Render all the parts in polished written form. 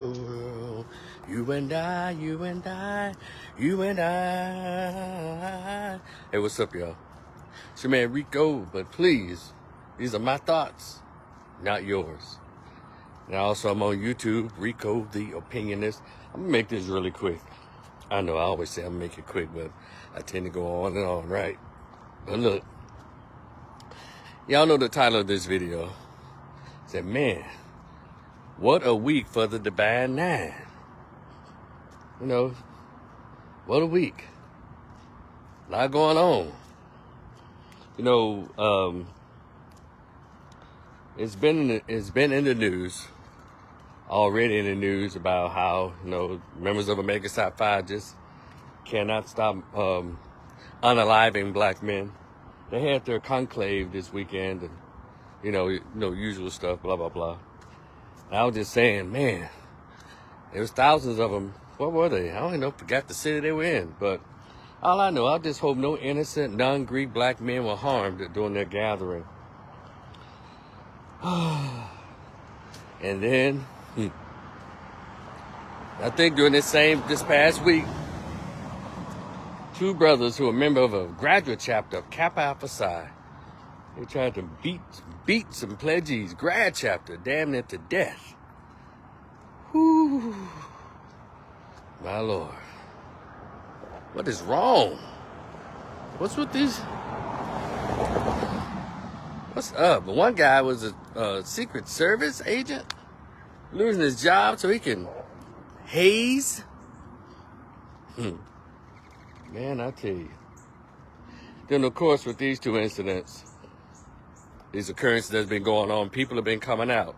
You and I, you and I, you and I. Hey, what's up, y'all? It's your man Rico, but please, these are my thoughts, not yours. And also, I'm on YouTube, Rico the Opinionist. I'm gonna make this really quick. I know I always say I'm gonna make it quick, but I tend to go on and on, right? But look, y'all know the title of this video. I said, man, what a week for the Divine Nine. You know, what a week. A lot going on. You know, it's been in the news, already in the news about how, you know, members of Omega Psi Phi just cannot stop unaliving black men. They had their conclave this weekend and, you know, usual stuff, blah, blah, blah. And I was just saying, man, there was thousands of them. What were they? I don't even know, forgot the city they were in. But all I know, I just hope no innocent, non-Greek black men were harmed during their gathering. And then, I think during this past week, two brothers who are members of a graduate chapter of Kappa Alpha Psi, they tried to beat some pledges, grad chapter, damn near to death. Whew. My Lord. What is wrong? What's with these? What's up? One guy was a Secret Service agent, losing his job so he can haze. Man, I tell you. Then, of course, with these two incidents, these occurrences that's been going on, people have been coming out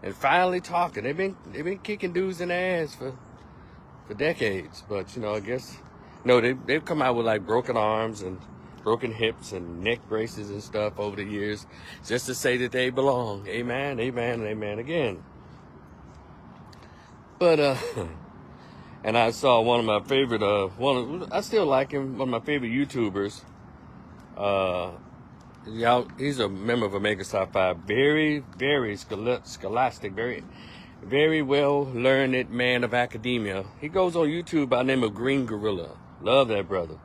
and finally talking. They've been kicking dudes in the ass for decades, but you know, I guess no, they've come out with like broken arms and broken hips and neck braces and stuff over the years, just to say that they belong. Amen, amen, and amen again. But and I saw one of my favorite I still like him, one of my favorite YouTubers. He's a member of Omega Psi Phi, very, very scholastic, very well learned man of academia. He goes on YouTube by the name of Green Gorilla. Love that brother.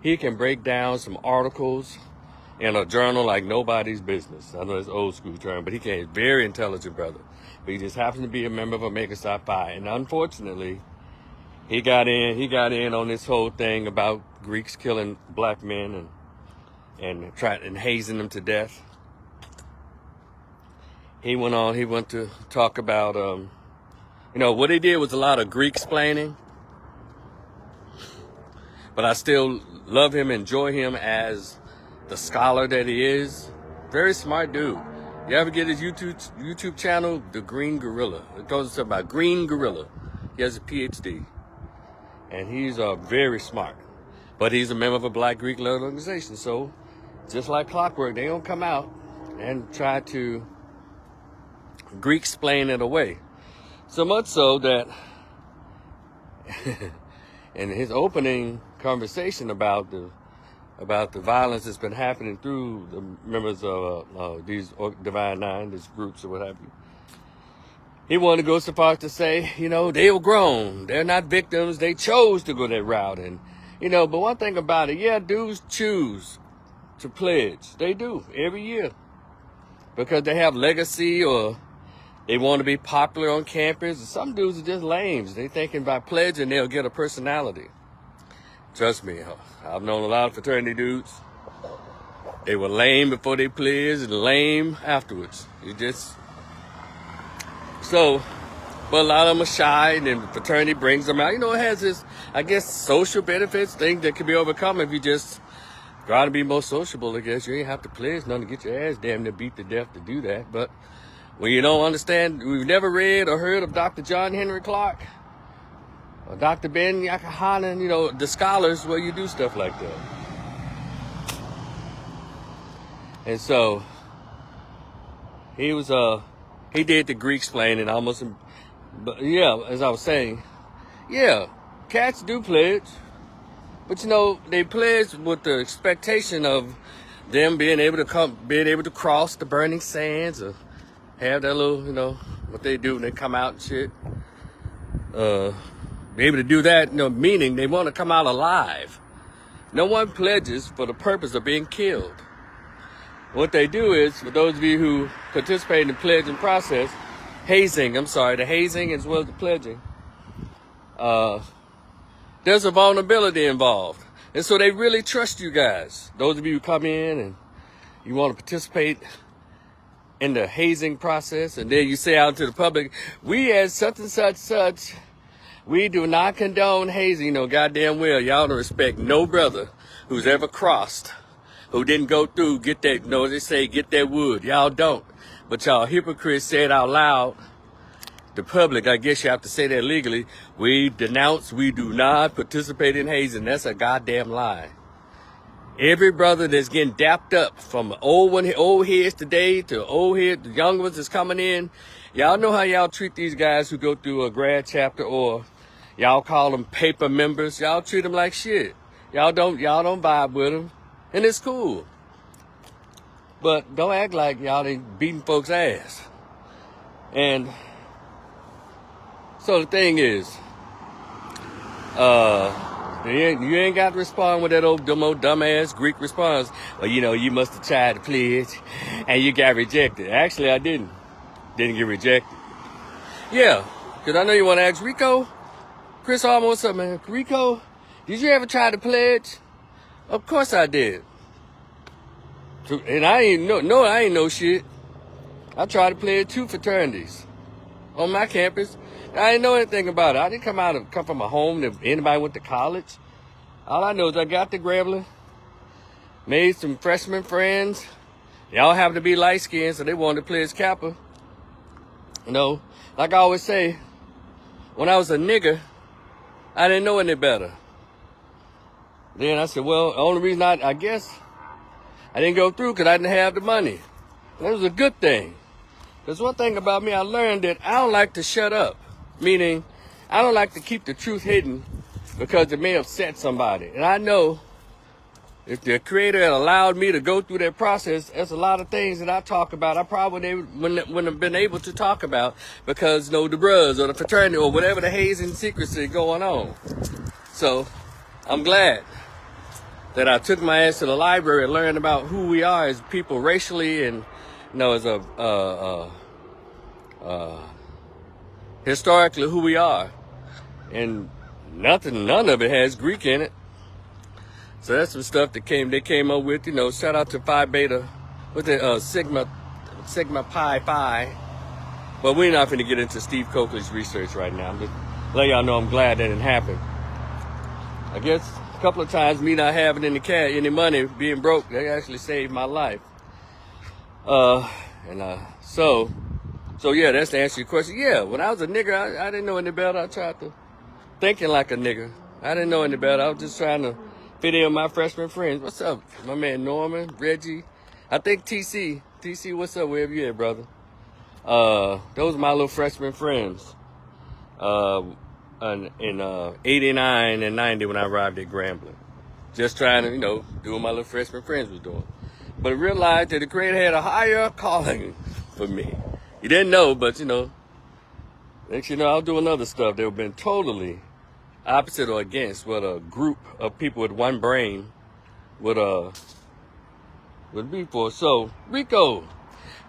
He can break down some articles in a journal like nobody's business. I know it's old school term, but he can. He's a very intelligent brother. But he just happens to be a member of Omega Psi Phi. And unfortunately, he got in on this whole thing about Greeks killing black men and hazing them to death. He went to talk about, you know, what he did was a lot of Greek explaining, but I still love him, enjoy him as the scholar that he is. Very smart dude. You ever get his YouTube channel, The Green Gorilla? It goes about Green Gorilla. He has a PhD, and he's very smart, but he's a member of a Black Greek-led organization. So, just like clockwork, they don't come out and try to Greek explain it away. So much so that in his opening conversation about the violence that's been happening through the members of these Divine Nine, these groups or what have you, he wanted to go so far as to say, you know, they were grown. They're not victims. They chose to go that route. And, you know, but one thing about it, yeah, dudes choose to pledge. They do every year because they have legacy or they want to be popular on campus. Some dudes are just lames. They thinking by pledging they'll get a personality. Trust me, I've known a lot of fraternity dudes. They were lame before they pledged and lame afterwards. But a lot of them are shy, and then the fraternity brings them out. You know, it has this, I guess, social benefits thing that can be overcome if you just try to be more sociable. I guess you ain't have to pledge nothing to get your ass damn near beat to death to do that. But when you don't understand, we've never read or heard of Dr. John Henry Clark or Dr. Ben Yakahanan, you know, the scholars where you do stuff like that. And so he did the Greek explaining almost, but yeah, as I was saying, yeah, cats do pledge, but you know, they pledge with the expectation of them being able to cross the burning sands or have that little, you know, what they do when they come out and shit. be able to do that, meaning they want to come out alive. No one pledges for the purpose of being killed. What they do is, for those of you who participate in the pledging process, the hazing as well as the pledging, there's a vulnerability involved. And so they really trust you guys. Those of you who come in and you want to participate in the hazing process, and then you say out to the public, we as such and such, we do not condone hazing. Goddamn well, y'all don't respect no brother who's ever crossed, who didn't go through, get that, they say, get that wood. Y'all don't. But y'all hypocrites said out loud, the public, I guess you have to say that legally, we denounce, we do not participate in hazing. That's a goddamn lie. Every brother that's getting dapped up, from old heads today to old heads, the young ones that's coming in, y'all know how y'all treat these guys who go through a grad chapter, or y'all call them paper members. Y'all treat them like shit. Y'all don't vibe with them, and it's cool. But don't act like y'all ain't beating folks' ass. And so the thing is, you ain't got to respond with that old dumbass Greek response. Well, you must have tried to pledge and you got rejected. Actually, I didn't get rejected. Yeah, because I know you want to ask Rico. Chris Harmon, what's up, man? Rico, did you ever try to pledge? Of course I did. And I ain't no shit. I tried to pledge 2 fraternities on my campus. I didn't know anything about it. I didn't come from a home that anybody went to college. All I know is I got to Grambling, made some freshman friends. Y'all happen to be light-skinned, so they wanted to pledge Kappa. Like I always say, when I was a nigger, I didn't know any better. Then I said, well, the only reason I guess I didn't go through because I didn't have the money. And that was a good thing. There's one thing about me, I learned that I don't like to shut up. Meaning, I don't like to keep the truth hidden because it may upset somebody. And I know if the Creator had allowed me to go through that process, there's a lot of things that I talk about I probably wouldn't have been able to talk about because, the bros or the fraternity or whatever the hazing secrecy going on. So, I'm glad that I took my ass to the library and learned about who we are as people racially and, as historically who we are. And none of it has Greek in it. So that's some stuff they came up with, shout out to Phi Beta, with the Sigma Pi Phi. But we're not going to get into Steve Coakley's research right now. But let y'all know I'm glad that didn't happen. I guess a couple of times me not having any money, being broke, that actually saved my life. So yeah, that's to answer your question. Yeah, when I was a nigger, I didn't know any better. I tried to thinking like a nigger. I didn't know any better. I was just trying to fit in with my freshman friends. What's up? My man Norman, Reggie. I think TC, what's up? Wherever you at, brother? Those are my little freshman friends. In 89 and 90 when I arrived at Grambling. Just trying to, do what my little freshman friends was doing. But I realized that the Creator had a higher calling for me. You didn't know, but, next I was doing other stuff that would have been totally opposite or against what a group of people with one brain would be for. So, Rico,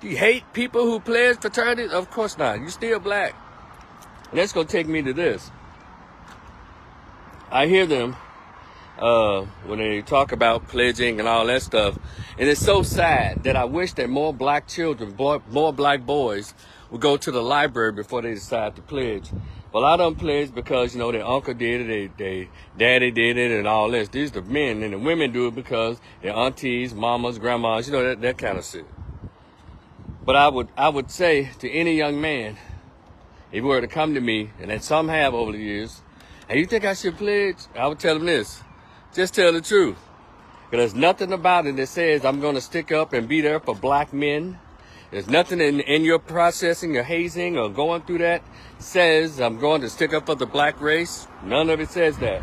do you hate people who pledge fraternities? Of course not. You're still black. And that's going to take me to this. I hear them when they talk about pledging and all that stuff. And it's so sad that I wish that more black children, more black boys would go to the library before they decide to pledge. Well, I don't pledge because, their uncle did it, their daddy did it, and all this. These are the men, and the women do it because their aunties, mamas, grandmas, that kind of shit. But I would say to any young man, if he were to come to me, and that some have over the years, and you think I should pledge? I would tell him this. Just tell the truth. Because there's nothing about it that says I'm going to stick up and be there for black men. There's nothing in your processing or hazing or going through that says I'm going to stick up for the black race. None of it says that.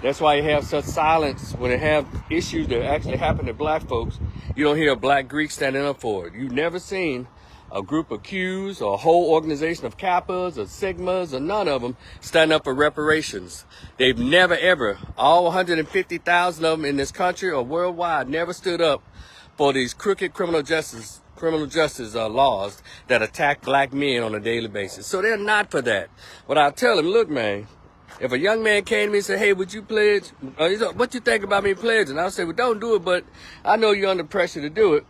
That's why you have such silence when they have issues that actually happen to black folks. You don't hear a black Greek standing up for it. You've never seen a group of Qs or a whole organization of Kappas or Sigmas or none of them stand up for reparations. They've never ever, all 150,000 of them in this country or worldwide, never stood up for these crooked criminal justice laws that attack black men on a daily basis. So they're not for that. But I tell them, look, man, if a young man came to me and said, hey, would you pledge? What you think about me pledging? I'll say, well, don't do it, but I know you're under pressure to do it.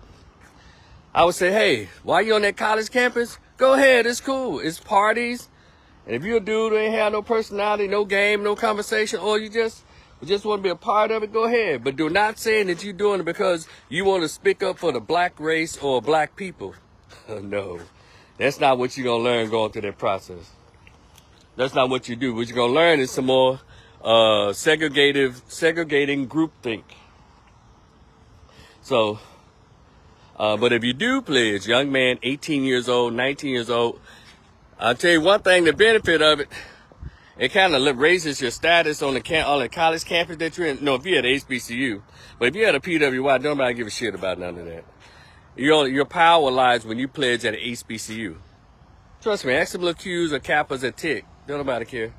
I would say, hey, while you're on that college campus, go ahead. It's cool. It's parties. And if you're a dude who ain't have no personality, no game, no conversation, or you just want to be a part of it, go ahead. But do not say that you're doing it because you want to speak up for the black race or black people. No, that's not what you're going to learn going through that process. That's not what you do. What you're going to learn is some more segregating groupthink. So, but if you do pledge, young man, 18 years old, 19 years old, I'll tell you one thing, the benefit of it, it kind of raises your status on the college campus that you're in. No, if you're at HBCU. But if you're at a PWI, nobody give a shit about none of that. Your power lies when you pledge at an HBCU. Trust me, ask some little Qs or Kappas at Tech. Don't nobody care.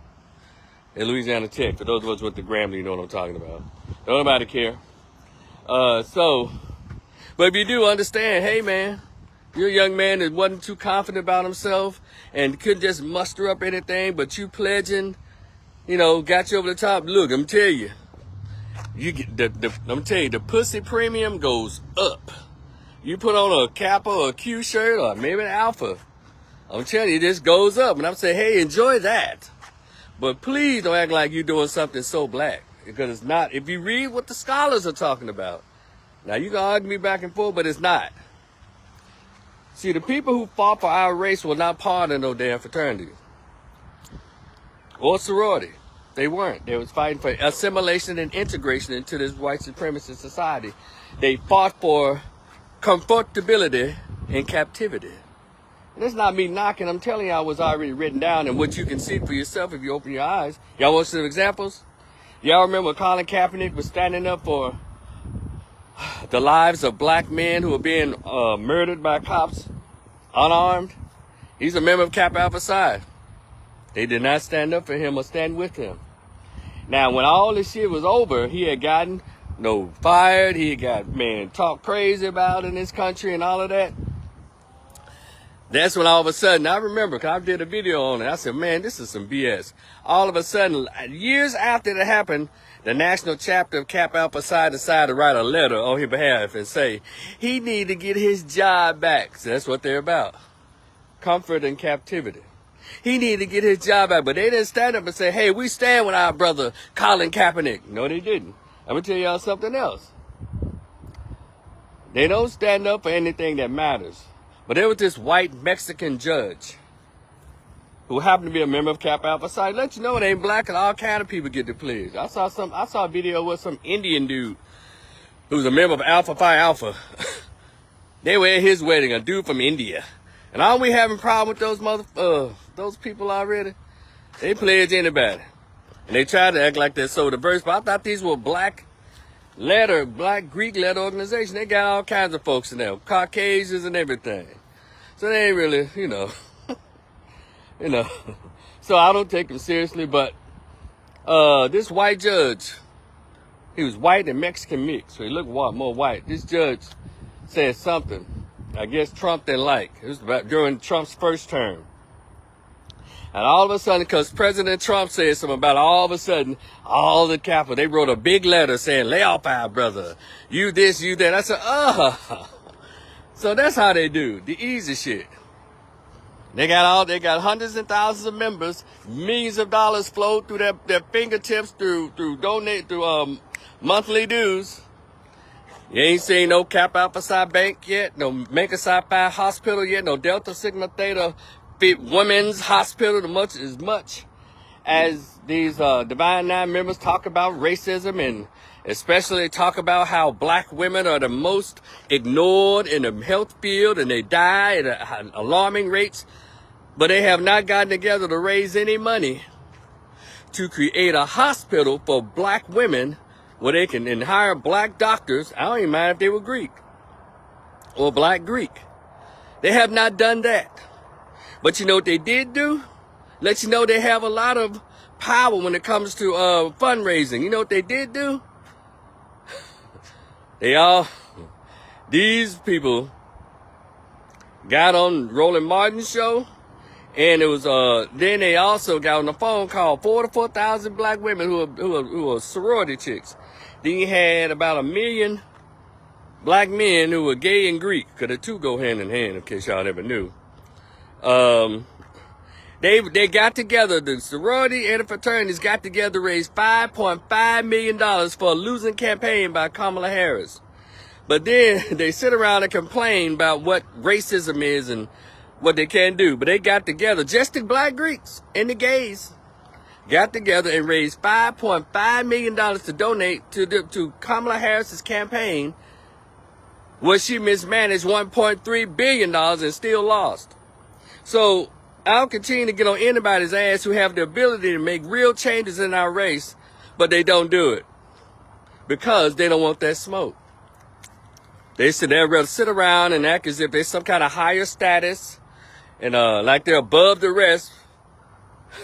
At Louisiana Tech, for those of us with the Grambling, you know what I'm talking about. Don't nobody care. But if you do understand, hey man, you're a young man that wasn't too confident about himself and couldn't just muster up anything, but you pledging, got you over the top. Look, I'm tell you, the pussy premium goes up. You put on a Kappa or a Q shirt or maybe an Alpha, I'm telling you, this goes up. And I'm saying, hey, enjoy that. But please don't act like you're doing something so black. Because it's not. If you read what the scholars are talking about, now you can argue me back and forth, but it's not. See, the people who fought for our race were not part of no damn fraternity or sorority. They weren't. They was fighting for assimilation and integration into this white supremacist society. They fought for comfortability in captivity. And that's not me knocking. I'm telling y'all what's already written down and what you can see for yourself if you open your eyes. Y'all want some examples? Y'all remember Colin Kaepernick was standing up for the lives of black men who are being murdered by cops, unarmed? He's a member of Kappa Alpha Psi. They did not stand up for him or stand with him. Now, when all this shit was over, he had gotten fired. He got, talked crazy about in this country and all of that. That's when all of a sudden, I remember, because I did a video on it. I said, man, this is some BS. All of a sudden, years after it happened, the national chapter of Kappa Alpha Psi decided to write a letter on his behalf and say, he need to get his job back. So that's what they're about. Comfort and captivity. He need to get his job back. But they didn't stand up and say, hey, we stand with our brother Colin Kaepernick. No, they didn't. I'm going to tell y'all something else. They don't stand up for anything that matters. But there was this white Mexican judge who happened to be a member of Kappa Alpha Psi. Let you know it ain't black and all kind of people get the pledge. I saw a video with some Indian dude who's a member of Alpha Phi Alpha. They were at his wedding, a dude from India. And aren't we having problem with those people already? They pledge anybody. And they try to act like they're so diverse, but I thought these were black Greek-led organizations. They got all kinds of folks in there, Caucasians and everything. So they ain't really, So I don't take them seriously, but this white judge, he was white and Mexican mixed, so he looked more white. This judge said something I guess Trump didn't like. It was during Trump's first term. And all of a sudden, because President Trump said something about it, all of a sudden, all the Kappa, they wrote a big letter saying, lay off our brother. You this, you that. I said, So that's how they do. The easy shit. They got hundreds and thousands of members, millions of dollars flow through their fingertips through monthly dues. You ain't seen no Kappa Alpha Psi Bank yet, no Mega Psi Phi Hospital yet, no Delta Sigma Theta Women's Hospital, as much as these Divine Nine members talk about racism and especially talk about how black women are the most ignored in the health field and they die at alarming rates, but they have not gotten together to raise any money to create a hospital for black women where they can hire black doctors. I don't even mind if they were Greek or black Greek. They have not done that. But you know what they did do? Let you know they have a lot of power when it comes to fundraising. You know what they did do? These people got on Roland Martin's show, and it was then they also got on the phone call 4,000 black women who are sorority chicks. Then you had about 1 million black men who were gay and Greek, because the two go hand in hand, in case y'all never knew. They got together, the sorority and the fraternities got together to raise $5.5 million for a losing campaign by Kamala Harris. But then they sit around and complain about what racism is and what they can't do. But they got together, just the black Greeks and the gays, got together and raised $5.5 million to donate to Kamala Harris's campaign, where she mismanaged $1.3 billion and still lost. So I'll continue to get on anybody's ass who have the ability to make real changes in our race, but they don't do it because they don't want that smoke. They'd rather sit around and act as if they're some kind of higher status and like they're above the rest.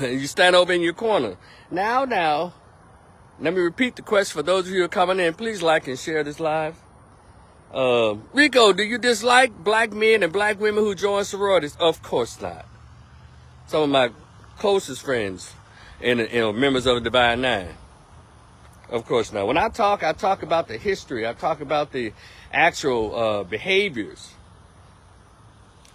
And you stand over in your corner. Now, let me repeat the question for those of you who are coming in. Please like and share this live. Rico, do you dislike black men and black women who join sororities? Of course not. Some of my closest friends and members of the Divine Nine. Of course not. When I talk about the history. I talk about the actual behaviors.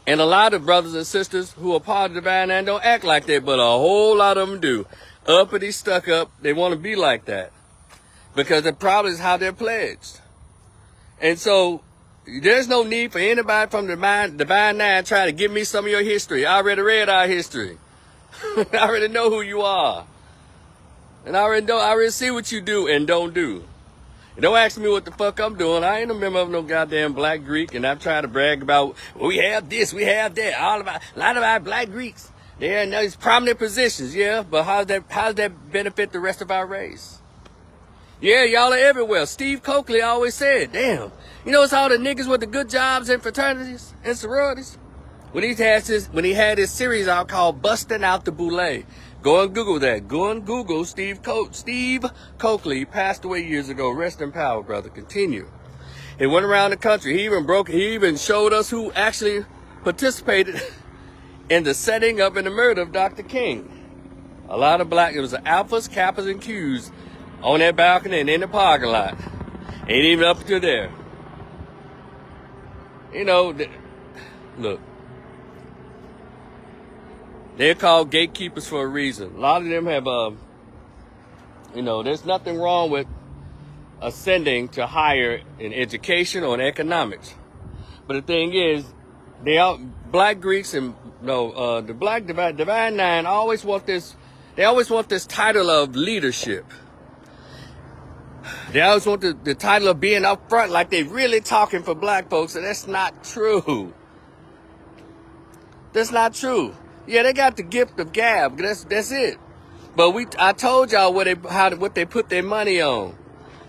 And a lot of brothers and sisters who are part of the Divine Nine don't act like that, but a whole lot of them do. Uppity, stuck up, they want to be like that. Because the problem is how they're pledged. And so there's no need for anybody from the Divine Nine trying to give me some of your history. I already read our history. I already know who you are. And I already see what you do and don't do. And don't ask me what the fuck I'm doing. I ain't a member of no goddamn black Greek, and I'm trying to brag about, well, we have this, we have that. A lot of our black Greeks, they're in these prominent positions, yeah, but how does that benefit the rest of our race? Yeah, y'all are everywhere. Steve Coakley always said, damn, you know, it's all the niggas with the good jobs in fraternities and sororities. When he had his series out called Busting Out the Boule. Go and Google that. Go and Google Steve Coakley. He passed away years ago. Rest in power, brother. Continue. He went around the country. He even showed us who actually participated in the setting up and the murder of Dr. King. A lot of it was the Alphas, Kappas, and Qs on that balcony and in the parking lot. Ain't even up to there. You know, look. They're called gatekeepers for a reason. A lot of them have, there's nothing wrong with ascending to higher in education or in economics. But the thing is, black Greeks and the black Divine Nine always want this. They always want this title of leadership. They always want the title of being up front, like they really talking for black folks, and that's not true. That's not true. Yeah, they got the gift of gab. That's it. But I told y'all what they put their money on.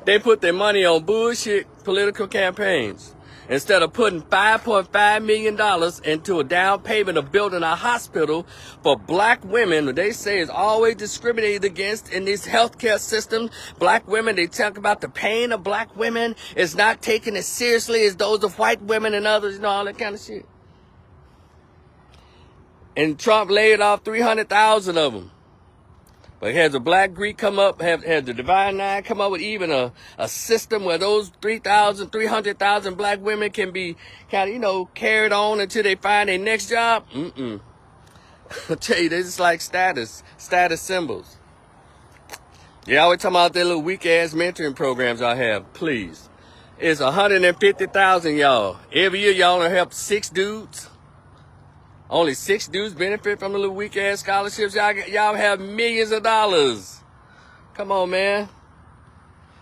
They put their money on bullshit political campaigns. Instead of putting $5.5 million into a down payment of building a hospital for black women, they say is always discriminated against in this healthcare system. Black women, they talk about the pain of black women is not taken as seriously as those of white women and others, all that kind of shit. And Trump laid off 300,000 of them. But has a black Greek come up, has the Divine Nine come up with even a system where those 300,000 black women can be kind of, carried on until they find their next job? I tell you, they're just like status symbols. Yeah, always talking about their little weak-ass mentoring programs I have. Please. It's 150,000, y'all. Every year, y'all only help 6 dudes. Only 6 dudes benefit from the little weak-ass scholarships. Y'all have millions of dollars. Come on, man.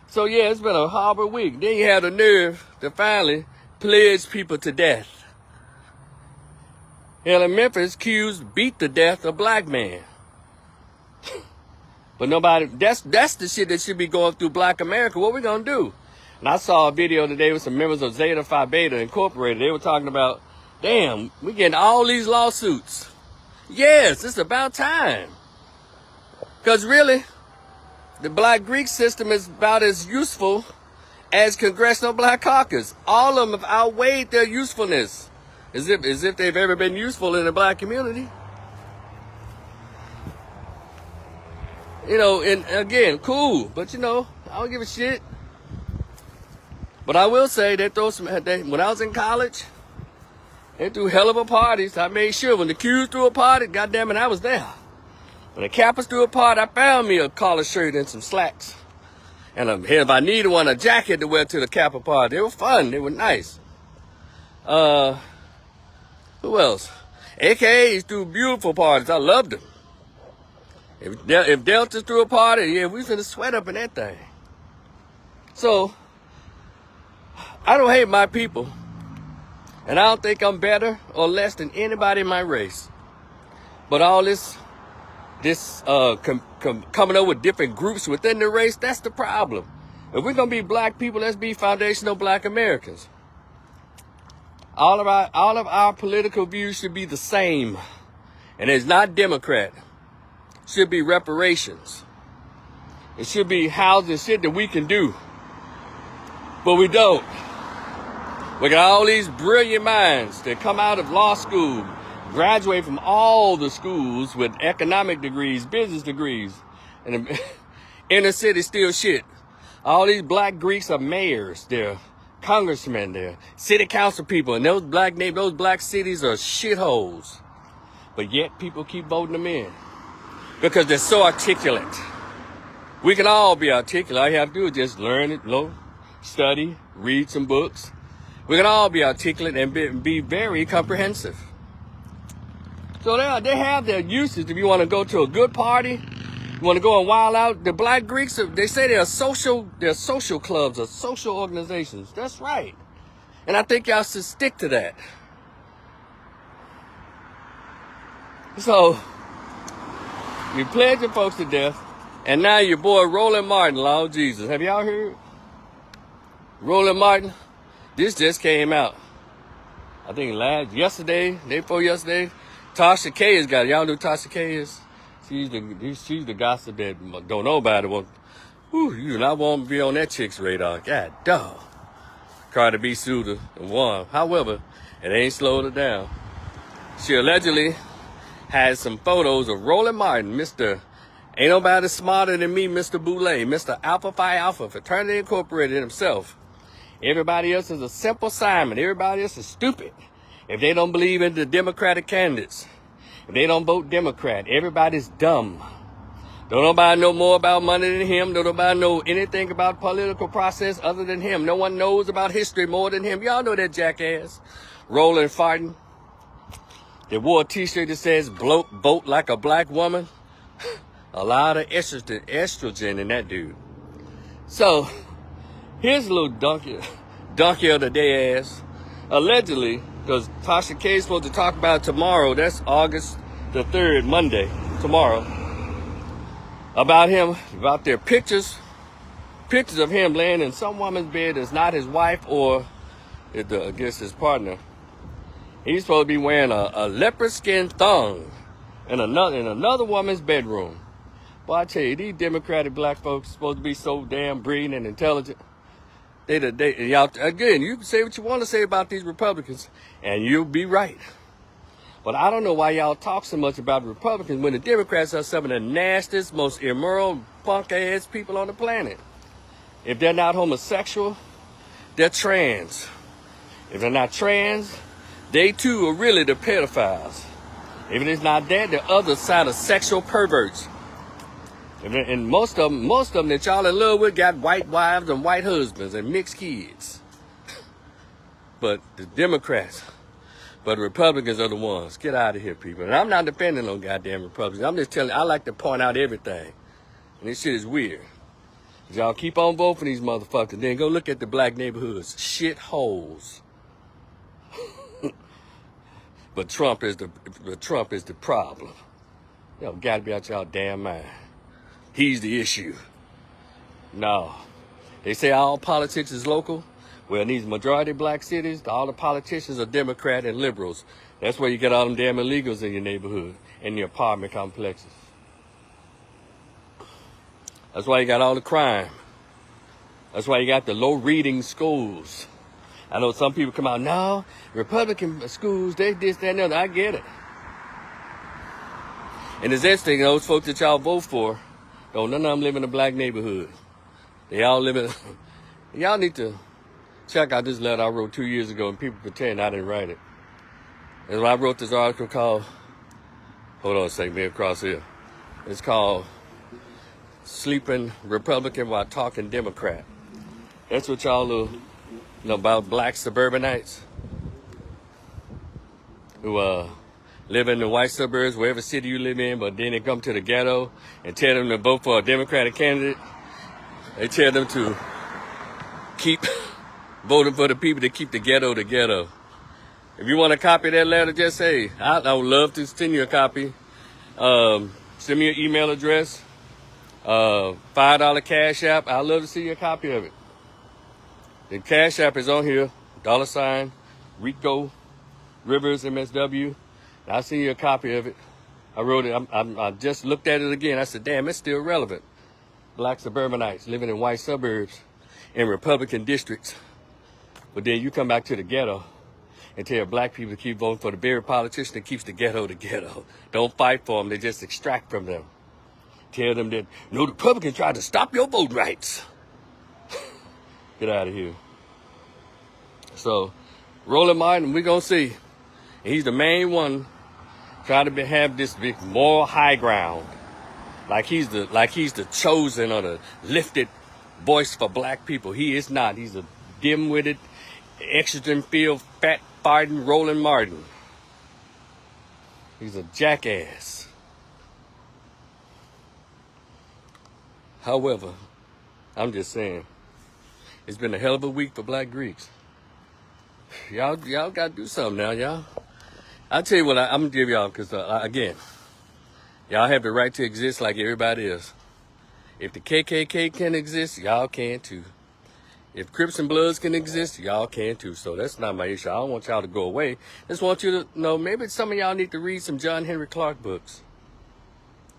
So, yeah, it's been a horrible week. Then you have the nerve to finally pledge people to death. Hell, in Memphis, Qs beat to death a black man. But nobody, that's the shit that should be going through black America. What we gonna do? And I saw a video today with some members of Zeta Phi Beta Incorporated. They were talking about Damn, we getting all these lawsuits. Yes, it's about time. Because really, the Black Greek system is about as useful as Congressional Black Caucus. All of them have outweighed their usefulness, as if they've ever been useful in the black community. You know, and again, cool, but you know, I don't give a shit. But I will say when I was in college, they threw hell of a parties. I made sure when the Qs threw a party, goddamn it, I was there. When the Kappas threw a party, I found me a collar shirt and some slacks. And if I needed one, a jacket to wear to the Kappa party. They were fun. They were nice. Who else? AKAs threw beautiful parties. I loved them. If Deltas threw a party, yeah, we finna sweat up in that thing. So, I don't hate my people. And I don't think I'm better or less than anybody in my race. But all this coming up with different groups within the race, that's the problem. If we're going to be black people, let's be foundational black Americans. All of our political views should be the same. And it's not Democrat. It should be reparations. It should be housing shit that we can do. But we don't. We got all these brilliant minds that come out of law school, graduate from all the schools with economic degrees, business degrees, and the inner city still shit. All these Black Greeks are mayors, they're congressmen, they're city council people, and those black cities are shitholes. But yet people keep voting them in because they're so articulate. We can all be articulate. All you have to do is just learn it, study, read some books. We can all be articulate and be very comprehensive. So they have their uses. If you want to go to a good party, you want to go and wild out. The Black Greeks, they say they're social clubs or social organizations. That's right. And I think y'all should stick to that. So, you pledging folks to death, and now your boy Roland Martin, Lord Jesus. Have y'all heard? Roland Martin? This just came out. I think yesterday, day before yesterday. Tasha K has got it. Y'all know who Tasha K is? She's the gossip that don't know about it. Well, you do not want to be on that chick's radar. God dog. Cardi B sued her and won. However, it ain't slowed her down. She allegedly has some photos of Roland Martin, Mr. Ain't nobody smarter than me, Mr. Boulay, Mr. Alpha Phi Alpha, Fraternity Incorporated himself. Everybody else is a simple Simon. Everybody else is stupid. If they don't believe in the Democratic candidates, if they don't vote Democrat, everybody's dumb. Don't nobody know more about money than him. Don't nobody know anything about political process other than him. No one knows about history more than him. Y'all know that jackass. Rolling, farting. They wore a t-shirt that says, vote like a black woman. A lot of estrogen in that dude. So, here's a little donkey of the day ass. Allegedly, because Tasha K is supposed to talk about tomorrow, that's August the 3rd, Monday, tomorrow, about their pictures of him laying in some woman's bed that's not his wife or, I guess, his partner. He's supposed to be wearing a leopard skin thong in another woman's bedroom. Boy, I tell you, these Democratic black folks are supposed to be so damn brilliant and intelligent. Y'all, again, you can say what you want to say about these Republicans, and you'll be right. But I don't know why y'all talk so much about Republicans when the Democrats are some of the nastiest, most immoral, punk-ass people on the planet. If they're not homosexual, they're trans. If they're not trans, they too are really the pedophiles. If it's not that, the other side of sexual perverts. And most of them that y'all in love with got white wives and white husbands and mixed kids. But the Democrats, but the Republicans are the ones. Get out of here, people. And I'm not defending no goddamn Republicans. I'm just telling you, I like to point out everything. And this shit is weird. Y'all keep on voting for these motherfuckers. Then go look at the black neighborhoods. Shit holes. But Trump is the problem. Y'all gotta be out y'all damn mind. He's the issue. No. They say all politics is local. Well, in these majority black cities, all the politicians are Democrat and liberals. That's where you get all them damn illegals in your neighborhood, in your apartment complexes. That's why you got all the crime. That's why you got the low reading schools. I know some people come out, no, Republican schools, they this, that, and the other. I get it. And the next thing, those folks that y'all vote for, none of them live in a black neighborhood. They all live in, y'all need to check out this letter I wrote 2 years ago, and people pretend I didn't write it. And I wrote this article called, hold on a second, me across here. It's called Sleeping Republican While Talking Democrat. That's what y'all know about black suburbanites who live in the white suburbs, wherever city you live in, but then they come to the ghetto and tell them to vote for a Democratic candidate. They tell them to keep voting for the people to keep the ghetto the ghetto. If you want a copy of that letter, just say, I would love to send you a copy. Send me your email address, $5 Cash App. I'd love to see a copy of it. The Cash App is on here, $ RicoRiversMSW. I'll send you a copy of it. I wrote it, I just looked at it again. I said, damn, it's still relevant. Black suburbanites living in white suburbs in Republican districts. But then you come back to the ghetto and tell black people to keep voting for the very politician that keeps the ghetto the ghetto. Don't fight for them, they just extract from them. Tell them that, no, the Republicans tried to stop your vote rights. Get out of here. So, Roland Martin, we're going to see. He's the main one trying to have this big moral high ground. Like he's the chosen or the lifted voice for black people. He is not. He's a dim-witted, extra-filled, fat-farting Roland Martin. He's a jackass. However, I'm just saying, it's been a hell of a week for black Greeks. Y'all got to do something now, y'all. I'll tell you what I'm going to give y'all, because, again, y'all have the right to exist like everybody else. If the KKK can exist, y'all can too. If Crips and Bloods can exist, y'all can too. So that's not my issue. I don't want y'all to go away. I just want you to know, maybe some of y'all need to read some John Henry Clark books.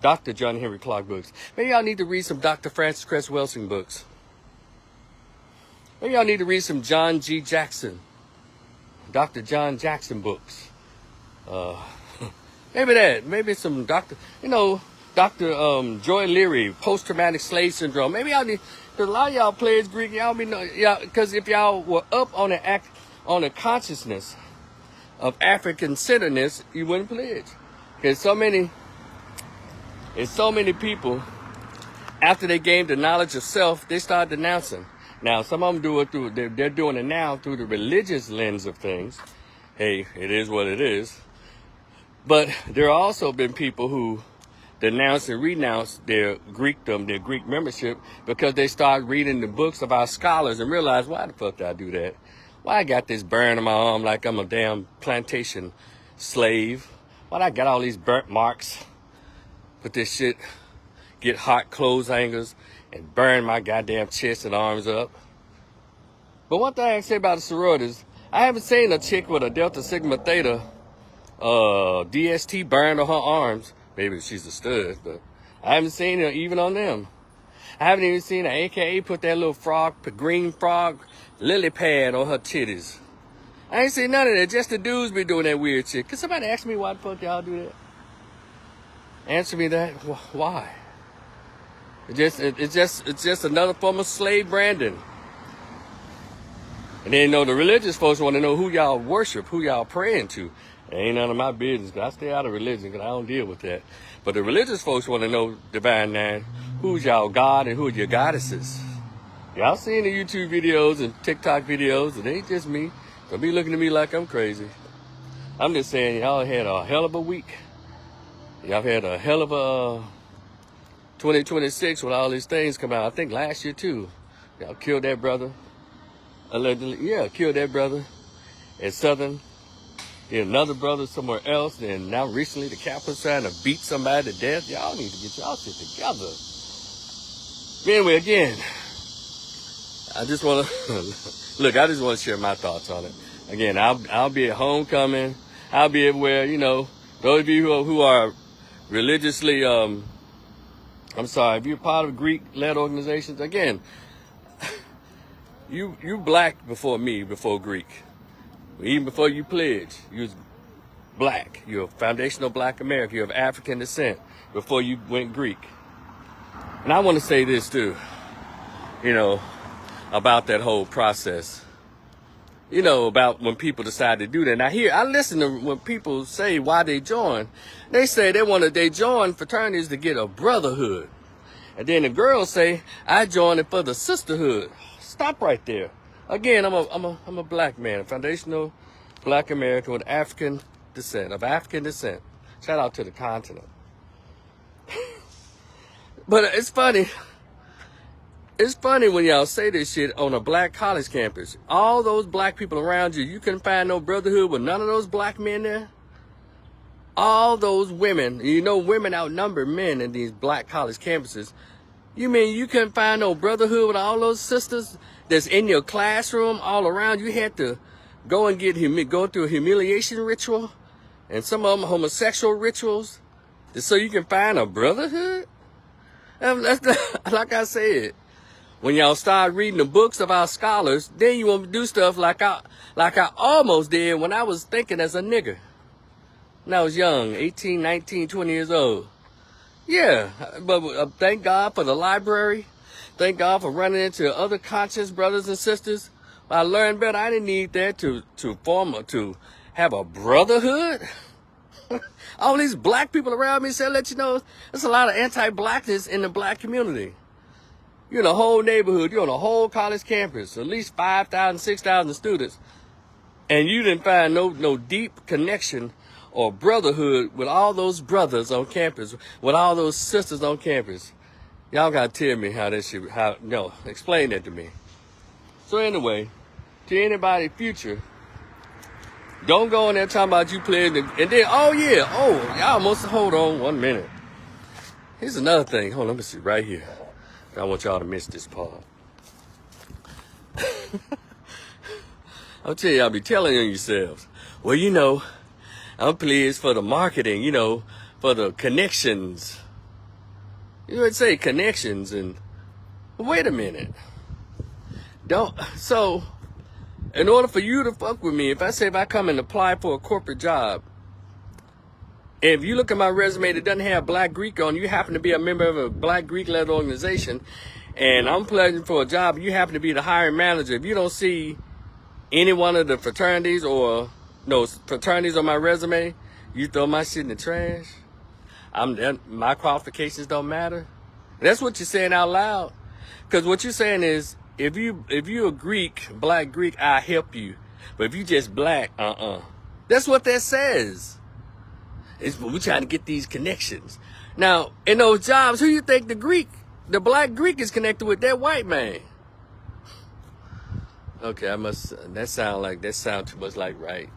Dr. John Henry Clark books. Maybe y'all need to read some Dr. Francis Cress Welsing books. Maybe y'all need to read some John G. Jackson, Dr. John Jackson books. Maybe that. Maybe some Dr. Joy Leary, post-traumatic slave syndrome. Maybe y'all need, because a lot of y'all players Greek, y'all be know, y'all, because if y'all were up on the consciousness of African-centeredness, you wouldn't pledge. Because so many people, after they gained the knowledge of self, they start denouncing. Now, some of them do it they're doing it now through the religious lens of things. Hey, it is what it is. But there have also been people who denounce and renounce their Greekdom, their Greek membership, because they start reading the books of our scholars and realize, why the fuck did I do that? Why I got this burn on my arm like I'm a damn plantation slave? Why I got all these burnt marks? Put this shit, get hot clothes hangers, and burn my goddamn chest and arms up. But one thing I can say about the sororities, I haven't seen a chick with a Delta Sigma Theta DST burned on her arms. Maybe she's a stud, but I haven't seen her even on them. I haven't even seen an AKA put that little green frog lily pad on her titties. I ain't seen none of that. Just the dudes be doing that weird shit. Can somebody ask me why the fuck y'all do that? Answer me that. Why? It's just another form of slave branding. And then, the religious folks want to know who y'all worship, who y'all praying to. It ain't none of my business, because I stay out of religion, because I don't deal with that. But the religious folks want to know, Divine Nine, who's y'all God and who are your goddesses. Y'all seen the YouTube videos and TikTok videos. It ain't just me. Don't be looking at me like I'm crazy. I'm just saying, y'all had a hell of a week. Y'all had a hell of a 2026 when all these things come out. I think last year, too. Y'all killed that brother. Allegedly, yeah, killed that brother at Southern. Then another brother somewhere else. Then now recently the Capitol's trying to beat somebody to death. Y'all need to get y'all shit together. But anyway, again, I just want to Look, I just want to share my thoughts on it. Again, I'll be at homecoming. I'll be everywhere. You know, those of you who are religiously, I'm sorry, if you're part of Greek-led organizations, again, you black before me, before Greek. Even before you pledge, you was black. You're a foundational black American. You're of African descent before you went Greek. And I want to say this too, you know, about that whole process. You know, about when people decide to do that. Now I listen to when people say why they join. They say they join fraternities to get a brotherhood. And then the girls say, I joined it for the sisterhood. Stop right there. Again, I'm a black man, a foundational black American with African descent. Shout out to the continent. But it's funny. It's funny when y'all say this shit on a black college campus. All those black people around you, you couldn't find no brotherhood with none of those black men there. All those women, you know, women outnumber men in these black college campuses. You mean you couldn't find no brotherhood with all those sisters that's in your classroom all around? You had to go and go through a humiliation ritual, and some of them homosexual rituals, so you can find a brotherhood? Like I said, when y'all start reading the books of our scholars, then you want to do stuff like I almost did when I was thinking as a nigger. When I was young, 18, 19, 20 years old. Yeah, but thank God for the library. Thank God for running into other conscious brothers and sisters. I learned better. I didn't need that to have a brotherhood. All these black people around me said, let you know, there's a lot of anti-blackness in the black community. You're in a whole neighborhood. You're on a whole college campus, at least 5,000, 6,000 students. And you didn't find no deep connection or brotherhood with all those brothers on campus, with all those sisters on campus. Y'all gotta tell me explain that to me. So anyway, to anybody future, don't go in there talking about you playing and then, y'all must hold on 1 minute. Here's another thing. Hold on, let me see right here. I want y'all to miss this part. I'll tell you, I'll be telling on yourselves. Well, you know, I'm pleased for the marketing, you know, for the connections. You would say connections, and wait a minute. So, in order for you to fuck with me, if I come and apply for a corporate job, if you look at my resume that doesn't have Black Greek on, you happen to be a member of a Black Greek-led organization, and I'm pledging for a job, you happen to be the hiring manager. If you don't see any one of the fraternities or fraternities on my resume, you throw my shit in the trash. My qualifications don't matter. That's what you're saying out loud. Because what you're saying is, if you're a Greek, Black Greek, I help you. But if you just black, That's what that says. We're trying to get these connections. Now, in those jobs, who you think the Black Greek is connected with? That white man. Okay, that sound too much like right.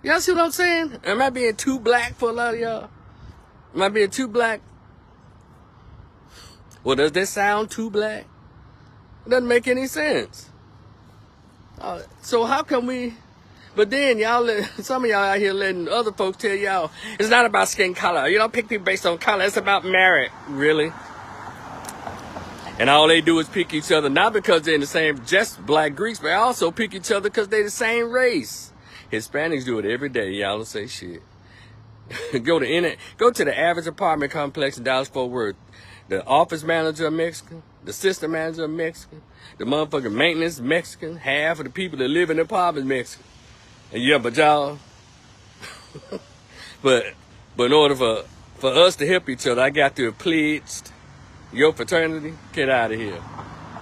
Y'all see what I'm saying? Am I being too black for a lot of y'all? Am I being too black? Well, does that sound too black? It doesn't make any sense. So how come we... But then some of y'all out here letting other folks tell y'all, it's not about skin color. You don't pick people based on color. It's about merit. Really? And all they do is pick each other, not because they're in the same, just Black Greeks, but also pick each other because they're the same race. Hispanics do it every day. Y'all don't say shit. Go to the average apartment complex in Dallas-Fort Worth. The office manager is Mexican. The assistant manager is Mexican. The motherfucking maintenance is Mexican. Half of the people that live in the apartment is Mexican. And yeah, but y'all, but in order for us to help each other, I got to have pledged your fraternity. Get out of here,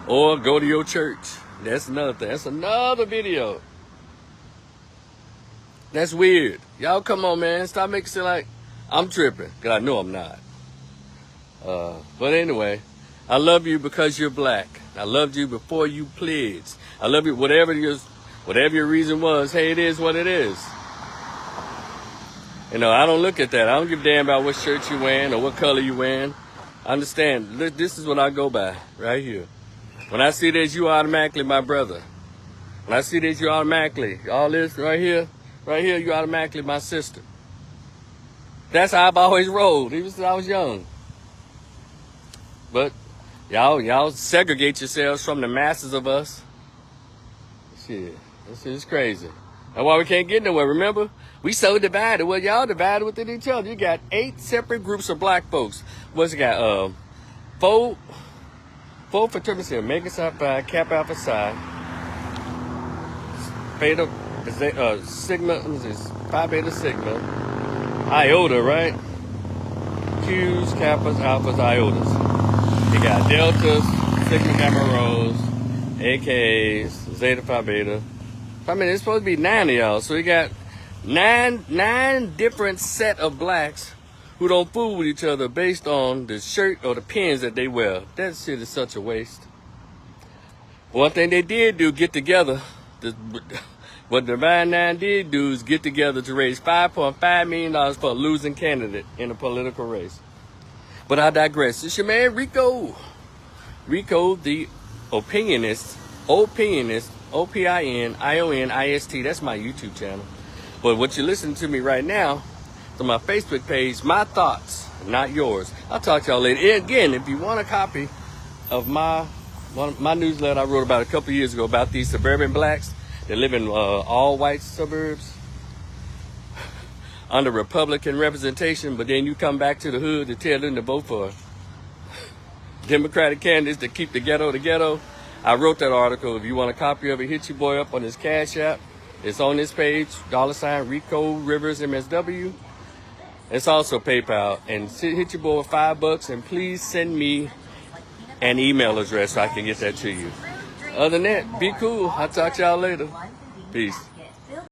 or go to your church. That's another thing. That's another video. That's weird. Y'all, come on, man. Stop making it seem like I'm tripping, because I know I'm not. But anyway, I love you because you're black. I loved you before you pledged. I love you, whatever your reason was. Hey, it is what it is. You know, I don't look at that. I don't give a damn about what shirt you wearing or what color you wearing. I understand. This is what I go by right here. When I see this, you automatically my brother. When I see this, you automatically, all this right here, you automatically my sister. That's how I've always rolled, even since I was young. But y'all segregate yourselves from the masses of us. Shit, this is crazy. That's why we can't get nowhere. Remember, we so divided. Well, y'all divided within each other. You got 8 separate groups of black folks. What's it got? 4 fraternities: Omega Psi Phi, Kappa Alpha Psi, Beta Sigma, Phi Beta Sigma, Iota, right? Qs, Kappas, Alphas, Iotas. You got Deltas, Sigma, Gamma, Rhos, AKs, Zeta, Phi Beta. I mean, it's supposed to be 9 of y'all. So you got nine different set of blacks who don't fool with each other based on the shirt or the pins that they wear. That shit is such a waste. One thing they did do, get together. What the Divine Nine did do is get together to raise $5.5 million for a losing candidate in a political race. But I digress. It's your man Rico. Rico, the opinionist, OPINIONIST. That's my YouTube channel. But what you're listening to me right now, to my Facebook page, my thoughts, not yours. I'll talk to y'all later. And again, if you want a copy of my newsletter I wrote about a couple years ago about these suburban blacks that live in all white suburbs under Republican representation, but then you come back to the hood to tell them to vote for Democratic candidates to keep the ghetto. I wrote that article. If you want a copy of it, hit your boy up on his Cash App. It's on this page, $RicoRiversMSW. It's also PayPal. And hit your boy with $5, and please send me an email address so I can get that to you. Other than that, be cool. I'll talk to y'all later. Peace.